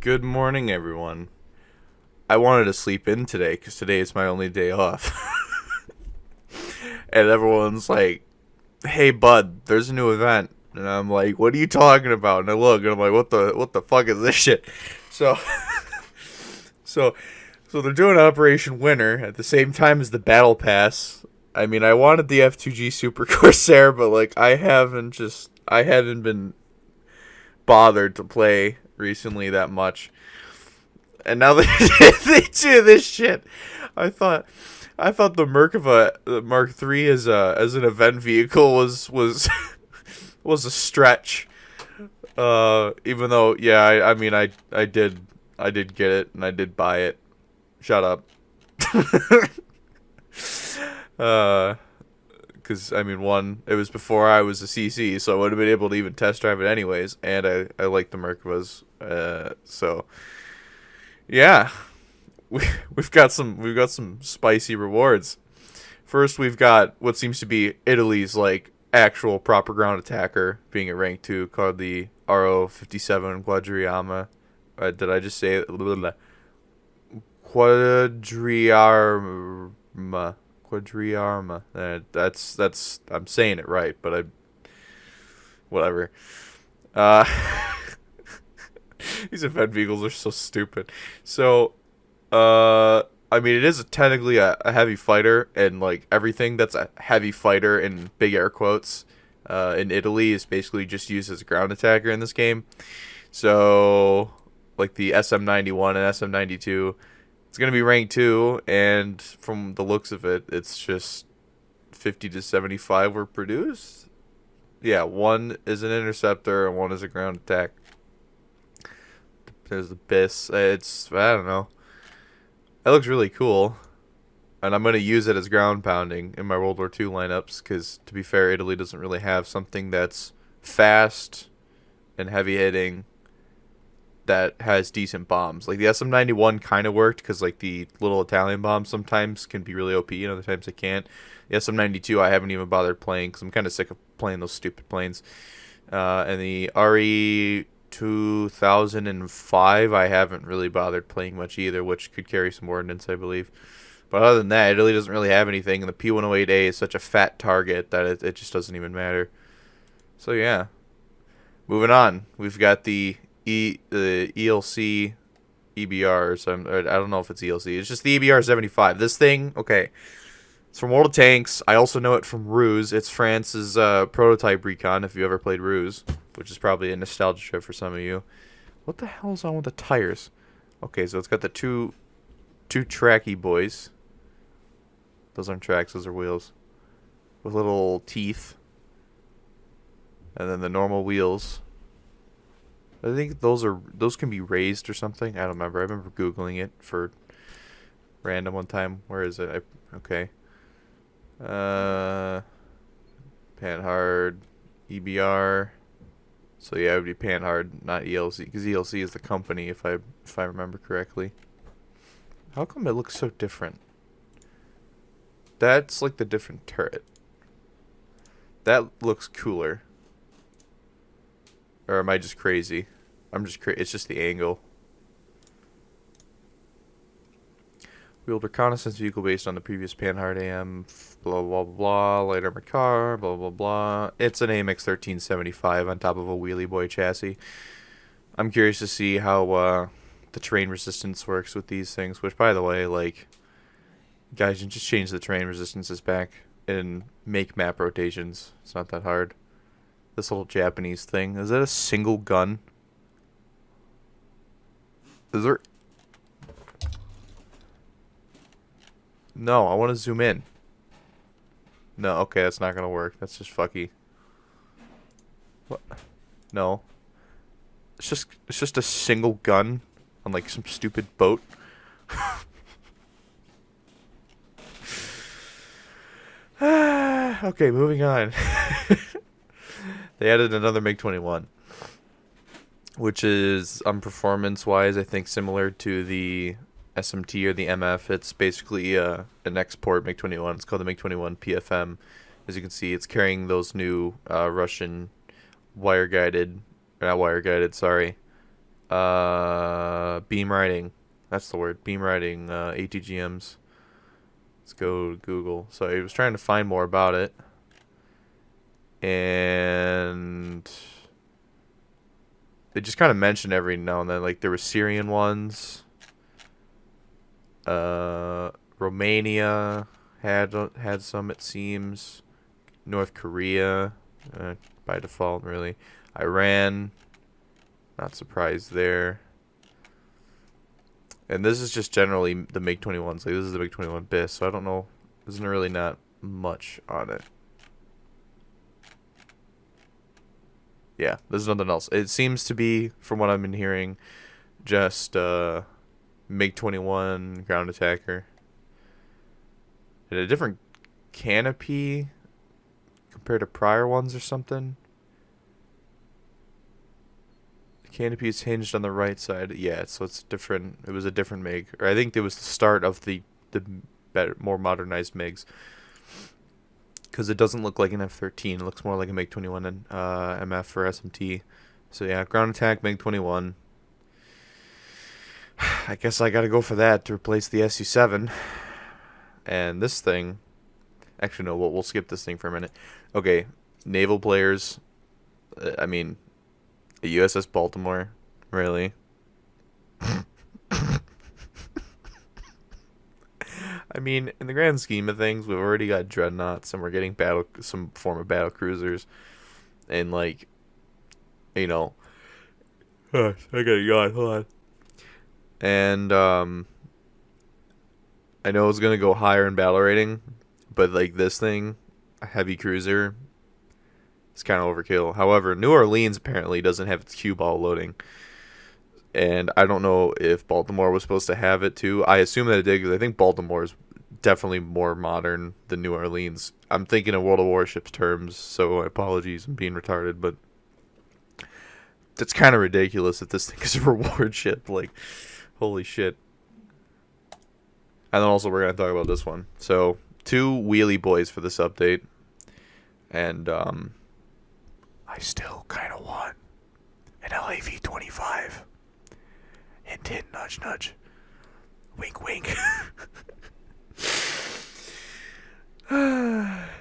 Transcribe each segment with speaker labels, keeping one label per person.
Speaker 1: Good morning, everyone. I wanted to sleep in today because today is my only day off. And everyone's like, hey, bud, there's a new event. And I'm like, what are you talking about? And I look, and I'm like, what the fuck is this shit? So, so, so they're doing Operation Winter at the same time as the Battle Pass. I mean, I wanted the F2G Super Corsair, but, like, I haven't been bothered to play recently that much. And now they they do this shit. I thought I thought the Merkava the Mark III as an event vehicle was was a stretch. Even though I mean I did get it and I did buy it. Shut up. Because I mean, one, it was before I was a CC, so I would have been able to even test drive it anyways, and I like the Merkavas. So yeah, we've got some spicy rewards. First, we've got what seems to be Italy's like actual proper ground attacker, being at rank 2, called the RO-57 Quadriarma. Did I just say it? Quadriarma. Quadriarma. That's I'm saying it right, but I whatever. Uh, these event vehicles are so stupid. So, I mean, it is technically a heavy fighter, and like everything that's a heavy fighter in big air quotes, in Italy is basically just used as a ground attacker in this game. So, like the SM-91 and SM-92, it's gonna be rank 2, and from the looks of it, it's just 50 to 75 were produced. Yeah, one is an interceptor and one is a ground attack. There's the BIS. I don't know. That looks really cool. And I'm going to use it as ground pounding in my World War II lineups because, to be fair, Italy doesn't really have something that's fast and heavy hitting that has decent bombs. Like the SM-91 kind of worked because like the little Italian bombs sometimes can be really OP and other times they can't. The SM-92 I haven't even bothered playing because I'm kind of sick of playing those stupid planes. And the RE 2005 I haven't really bothered playing much either, which could carry some ordnance, I believe. But other than that, Italy doesn't really have anything, and the P108A is such a fat target that it just doesn't even matter. So yeah, moving on, we've got the ELC EBR. I don't know if it's ELC. It's just the EBR 75. This thing, okay. It's from World of Tanks. I also know it from Ruse. It's France's prototype recon, if you ever played Ruse, which is probably a nostalgia trip for some of you. What the hell's on with the tires? Okay, so it's got the two tracky boys. Those aren't tracks, those are wheels. With little teeth. And then the normal wheels. I think those can be raised or something. I don't remember. I remember Googling it for random one time. Where is it? Okay. Panhard, EBR. So yeah, it would be Panhard, not ELC, because ELC is the company, if I remember correctly. How come it looks so different? That's like the different turret. That looks cooler. Or am I just crazy? It's just the angle. Wheeled reconnaissance vehicle based on the previous Panhard AM, blah, blah, blah, light armored car, blah, blah, blah. It's an AMX 1375 on top of a Wheelie Boy chassis. I'm curious to see how the terrain resistance works with these things, which, by the way, like, guys, you can just change the terrain resistances back and make map rotations. It's not that hard. This little Japanese thing, is that a single gun? Is there... No, I want to zoom in. No, okay, that's not gonna work. That's just fucky. What? No. It's just a single gun on like some stupid boat. Okay, moving on. They added another MiG-21, which is performance-wise, I think similar to the SMT or the MF. It's basically an export MiG-21. It's called the MiG-21 PFM. As you can see, it's carrying those new Russian not wire-guided, sorry, Beam riding. That's the word. Beam riding. ATGMs. Let's go to Google. So I was trying to find more about it, and they just kind of mention every now and then. Like there were Syrian ones. Romania had some, it seems. North Korea, by default, really. Iran, not surprised there. And this is just generally the MiG-21s. Like this is the MiG-21 BIS, so I don't know. There's really not much on it. Yeah, there's nothing else. It seems to be, from what I've been hearing, just MiG-21 ground attacker. And a different canopy compared to prior ones or something. The canopy is hinged on the right side. Yeah, so it's different. It was a different MiG. Or I think it was the start of the better, more modernized MiGs. Because it doesn't look like an F-13. It looks more like a MiG-21 and MF for SMT. So yeah, ground attack MiG-21. I guess I gotta go for that to replace the Su-7. And this thing... Actually, no, we'll skip this thing for a minute. Okay, naval players. I mean, the USS Baltimore. Really? I mean, in the grand scheme of things, we've already got dreadnoughts, and we're getting some form of battle cruisers, and like, you know, I gotta yawn. Hold on. And I know it's gonna go higher in battle rating, but like this thing, a heavy cruiser, it's kind of overkill. However, New Orleans apparently doesn't have its cue ball loading. And I don't know if Baltimore was supposed to have it too. I assume that it did because I think Baltimore is definitely more modern than New Orleans. I'm thinking in World of Warships terms, so apologies, I'm being retarded, but that's kind of ridiculous that this thing is a reward ship. Like, holy shit. And then also we're going to talk about this one. So, 2 wheelie boys for this update. And I still kind of want an LAV-25. Hint, hint, nudge, nudge. Wink, wink.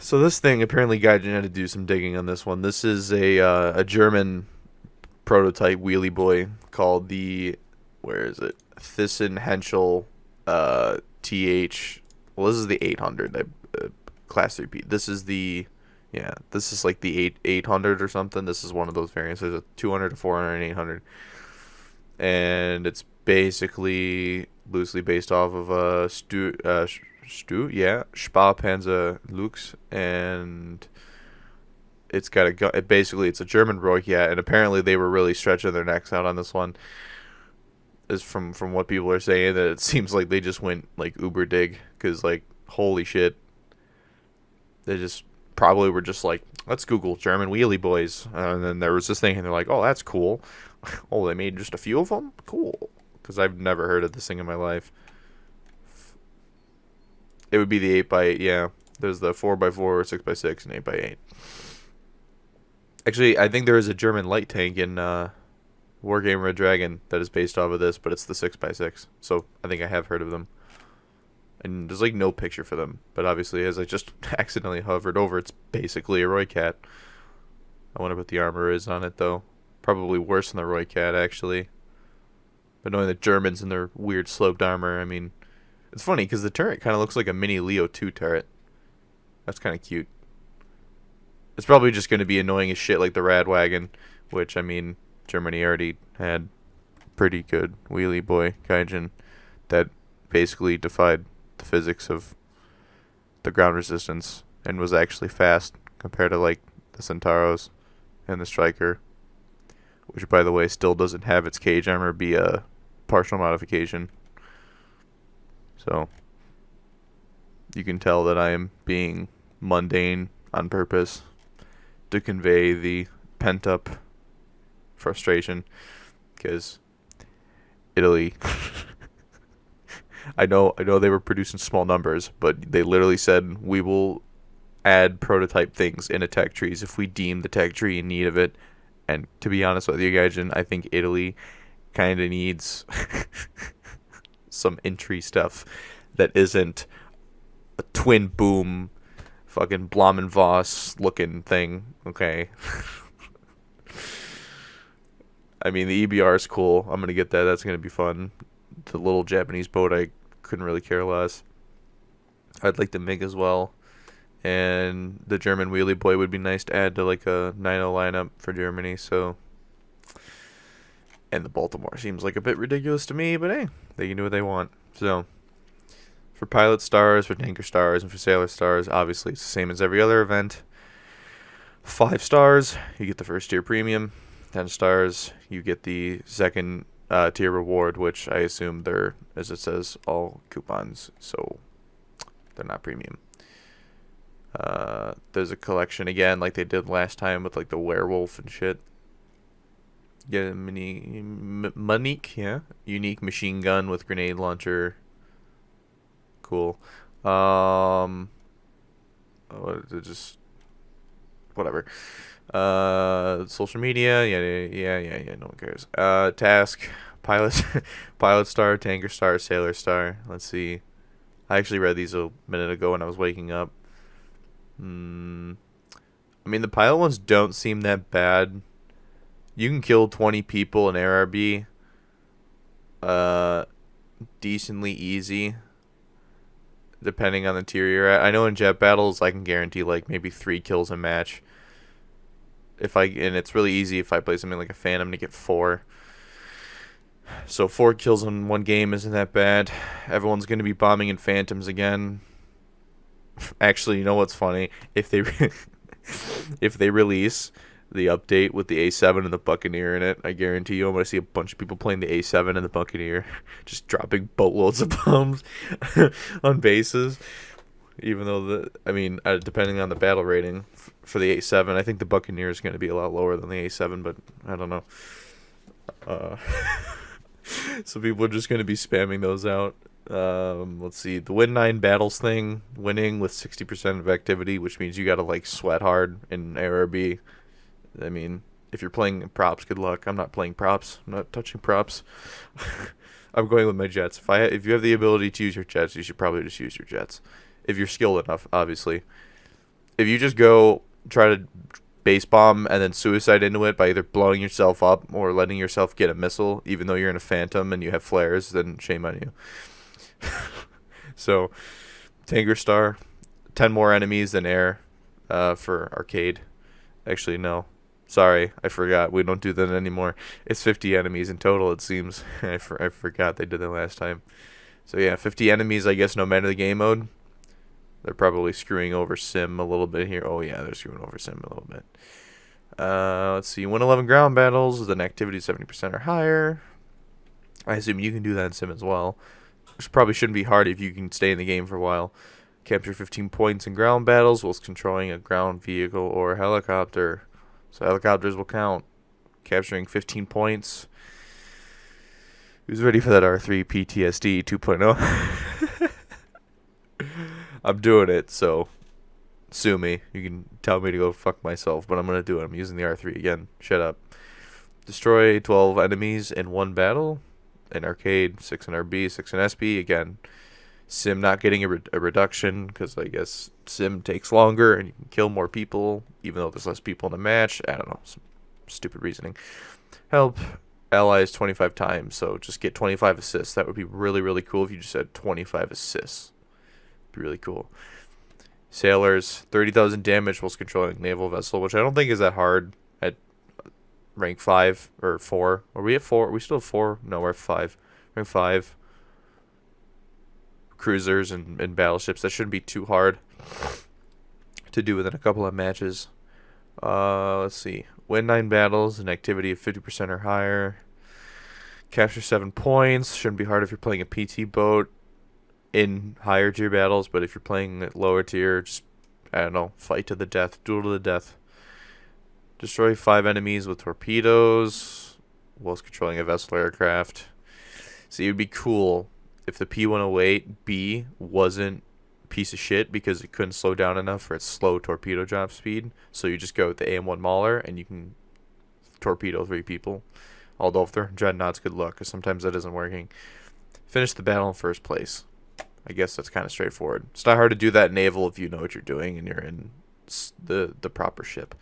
Speaker 1: So this thing, apparently Gaijin had to do some digging on this one. This is a German prototype wheelie boy called the, where is it? Thyssen-Henschel TH. Well, this is the 800, Class 3P. This is the, yeah, this is like the 800 or something. This is one of those variants. There's a 200, a 400, and 800. And it's basically loosely based off of a Sparpanzer Lux, and it's got a gun. Basically, it's a German Roycat, and apparently they were really stretching their necks out on this one. Is from what people are saying, that it seems like they just went like uber dig, because like holy shit, they just probably were just like, let's Google German wheelie boys, and then there was this thing, and they're like, oh, that's cool. Oh, they made just a few of them? Cool. Because I've never heard of this thing in my life. It would be the 8x8, yeah. There's the 4x4, 6x6, and 8x8. Actually, I think there is a German light tank in Wargame Red Dragon that is based off of this, but it's the 6x6. So I think I have heard of them. And there's like no picture for them. But obviously, as I just accidentally hovered over, it's basically a Roycat. I wonder what the armor is on it, though. Probably worse than the Roycat, actually. But knowing the Germans and their weird sloped armor, I mean, it's funny because the turret kind of looks like a mini Leo 2 turret. That's kind of cute. It's probably just going to be annoying as shit like the Radwagon, which, I mean, Germany already had pretty good wheelie boy Gaijin that basically defied the physics of the ground resistance and was actually fast compared to, like, the Centauros and the Striker, which, by the way, still doesn't have its cage armor be a partial modification. So, you can tell that I am being mundane on purpose to convey the pent-up frustration, because Italy, I know they were producing small numbers, but they literally said, we will add prototype things in a tech trees if we deem the tech tree in need of it. And to be honest with you, Gaijin, I think Italy kind of needs some entry stuff that isn't a twin boom fucking Blommenvoss looking thing. Okay. I mean, the EBR is cool. I'm going to get that. That's going to be fun. The little Japanese boat, I couldn't really care less. I'd like the MiG as well. And the German wheelie boy would be nice to add to like a 9-0 lineup for Germany. So, and the Baltimore seems like a bit ridiculous to me, but hey, they can do what they want. So, for pilot stars, for tanker stars, and for sailor stars, obviously it's the same as every other event. 5 stars, you get the first tier premium. 10 stars, you get the second tier reward, which I assume they're, as it says, all coupons, so they're not premium. There's a collection again, like they did last time with like the werewolf and shit. Get a Monique, yeah, unique machine gun with grenade launcher. Cool. Just whatever. Social media, yeah. No one cares. Task, pilot, pilot star, tanker star, sailor star. Let's see. I actually read these a minute ago when I was waking up. I mean, the pilot ones don't seem that bad. You can kill 20 people in ARB. Decently easy. Depending on the tier you're at. I know in jet battles I can guarantee like maybe 3 kills a match. And it's really easy if I play something like a Phantom to get 4. So 4 kills in one game isn't that bad. Everyone's going to be bombing in Phantoms again. Actually, you know what's funny? If they if they release the update with the A7 and the Buccaneer in it, I guarantee you I'm going to see a bunch of people playing the A7 and the Buccaneer, just dropping boatloads of bombs on bases. Even though depending on the battle rating for the A7, I think the Buccaneer is going to be a lot lower than the A7, but I don't know. So people are just going to be spamming those out. Let's see, the Win9 battles thing, winning with 60% of activity, which means you got to like sweat hard in ARB. I mean, if you're playing props, good luck. I'm not playing props. I'm not touching props. I'm going with my jets. If you have the ability to use your jets, you should probably just use your jets. If you're skilled enough, obviously. If you just go try to base bomb and then suicide into it by either blowing yourself up or letting yourself get a missile, even though you're in a Phantom and you have flares, then shame on you. So, Tanker Star, 10 more enemies than air for arcade. Actually, no. Sorry, I forgot. We don't do that anymore. It's 50 enemies in total, it seems. I forgot they did that last time. So yeah, 50 enemies, I guess, no matter the game mode. They're probably screwing over Sim a little bit here. Oh yeah, they're screwing over Sim a little bit. Let's see. Win 11 ground battles with an activity 70% or higher. I assume you can do that in Sim as well. Which probably shouldn't be hard if you can stay in the game for a while. Capture 15 points in ground battles whilst controlling a ground vehicle or helicopter. So helicopters will count. Capturing 15 points. Who's ready for that R3 PTSD 2.0? I'm doing it, so sue me. You can tell me to go fuck myself, but I'm going to do it. I'm using the R3 again. Shut up. Destroy 12 enemies in one battle. In arcade, 6 in RB, 6 in SB. Again, Sim not getting a reduction because I guess Sim takes longer and you can kill more people, even though there's less people in the match. I don't know. Some stupid reasoning. Help allies 25 times, so just get 25 assists. That would be really, really cool if you just had 25 assists. Be really cool. Sailors, 30,000 damage whilst controlling naval vessel, which I don't think is that hard at rank 5 or 4. Are we at 4? Are we still at 4? No, we're at 5. Rank 5. Cruisers and battleships. That shouldn't be too hard to do within a couple of matches. Let's see. Win 9 battles, an activity of 50% or higher. Capture 7 points. Shouldn't be hard if you're playing a PT boat in higher tier battles, but if you're playing at lower tier, just, I don't know, fight to the death, duel to the death. Destroy 5 enemies with torpedoes whilst controlling a vessel aircraft. So it would be cool if the P108B wasn't a piece of shit because it couldn't slow down enough for its slow torpedo drop speed. So you just go with the AM1 Mauler and you can torpedo 3 people. Although if they're in dreadnoughts, good luck, because sometimes that isn't working. Finish the battle in first place. I guess that's kind of straightforward. It's not hard to do that in Naval if you know what you're doing and you're in the proper ship.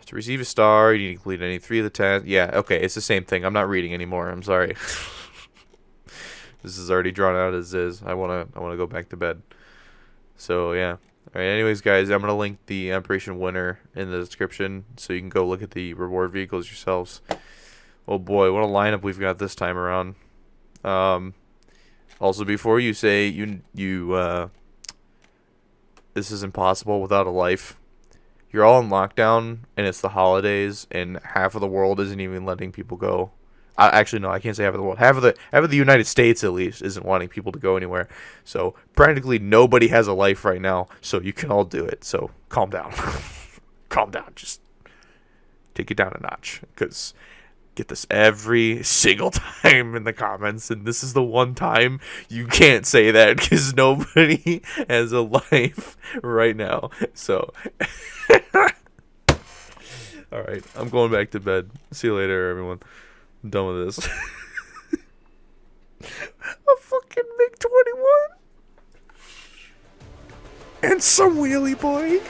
Speaker 1: To receive a star, you need to complete any 3 of the tasks. Yeah, okay, it's the same thing. I'm not reading anymore. I'm sorry. This is already drawn out as is. I wanna go back to bed. So yeah. All right. Anyways, guys, I'm gonna link the Operation Winter in the description so you can go look at the reward vehicles yourselves. Oh boy, what a lineup we've got this time around. Also, before you say this is impossible without a life, you're all in lockdown and it's the holidays and half of the world isn't even letting people go. Actually, no, I can't say half of the world. Half of the United States, at least, isn't wanting people to go anywhere. So practically nobody has a life right now. So you can all do it. So calm down, calm down. Just take it down a notch, because get this every single time in the comments, and this is the one time you can't say that because nobody has a life right now. So, all right, I'm going back to bed. See you later, everyone. I'm done with this. A fucking MiG-21 and some wheelie boy.